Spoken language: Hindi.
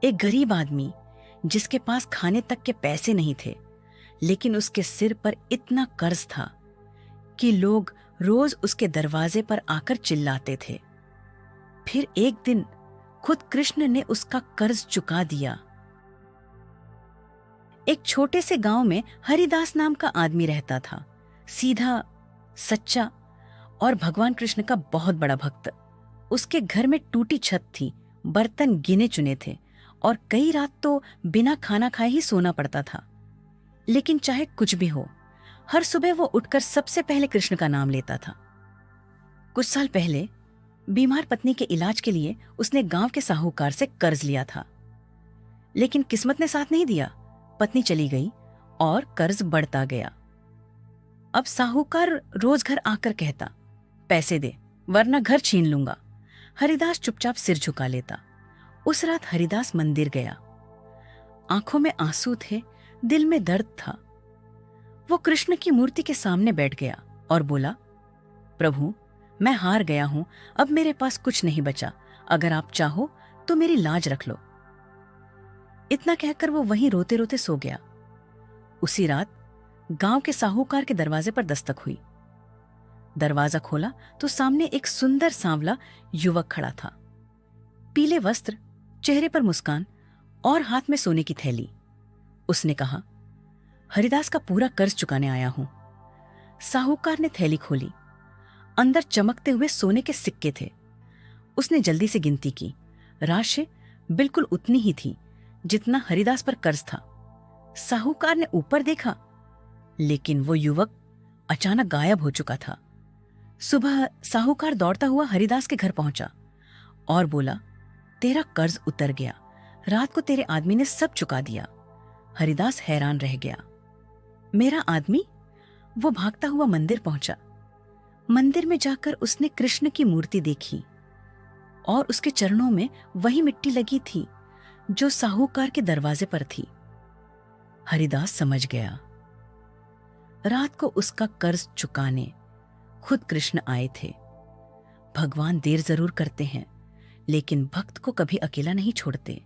एक गरीब आदमी जिसके पास खाने तक के पैसे नहीं थे, लेकिन उसके सिर पर इतना कर्ज था कि लोग रोज उसके दरवाजे पर आकर चिल्लाते थे। फिर एक दिन खुद कृष्ण ने उसका कर्ज चुका दिया। एक छोटे से गांव में हरिदास नाम का आदमी रहता था। सीधा, सच्चा और भगवान कृष्ण का बहुत बड़ा भक्त। उसके घर में टूटी छत थी, बर्तन गिने चुने थे और कई रात तो बिना खाना खाए ही सोना पड़ता था। लेकिन चाहे कुछ भी हो, हर सुबह वो उठकर सबसे पहले कृष्ण का नाम लेता था। कुछ साल पहले बीमार पत्नी के इलाज के लिए उसने गांव के साहूकार से कर्ज लिया था, लेकिन किस्मत ने साथ नहीं दिया। पत्नी चली गई और कर्ज बढ़ता गया। अब साहूकार रोज घर आकर कहता, पैसे दे वरना घर छीन लूंगा। हरिदास चुपचाप सिर झुका लेता। उस रात हरिदास मंदिर गया। आंखों में आंसू थे, दिल में दर्द था। वो कृष्ण की मूर्ति के सामने बैठ गया और बोला, प्रभु, मैं हार गया हूं, अब मेरे पास कुछ नहीं बचा। अगर आप चाहो तो मेरी लाज रख लो। इतना कहकर वो वहीं रोते रोते सो गया। उसी रात गांव के साहूकार के दरवाजे पर दस्तक हुई। दरवाजा खोला तो सामने एक सुंदर सांवला युवक खड़ा था। पीले वस्त्र, चेहरे पर मुस्कान और हाथ में सोने की थैली। उसने कहा, हरिदास का पूरा कर्ज चुकाने आया हूं। साहूकार ने थैली खोली। अंदर चमकते हुए सोने के सिक्के थे। उसने जल्दी से गिनती की। राशि बिल्कुल उतनी ही थी जितना हरिदास पर कर्ज था। साहूकार ने ऊपर देखा, लेकिन वो युवक अचानक गायब हो चुका था। सुबह साहूकार दौड़ता हुआ हरिदास के घर पहुंचा और बोला, तेरा कर्ज उतर गया। रात को तेरे आदमी ने सब चुका दिया। हरिदास हैरान रह गया। मेरा आदमी? वो भागता हुआ मंदिर पहुंचा। मंदिर में जाकर उसने कृष्ण की मूर्ति देखी और उसके चरणों में वही मिट्टी लगी थी जो साहूकार के दरवाजे पर थी। हरिदास समझ गया। रात को उसका कर्ज चुकाने खुद कृष्ण आए थे। भगवान देर जरूर करते हैं, लेकिन भक्त को कभी अकेला नहीं छोड़ते।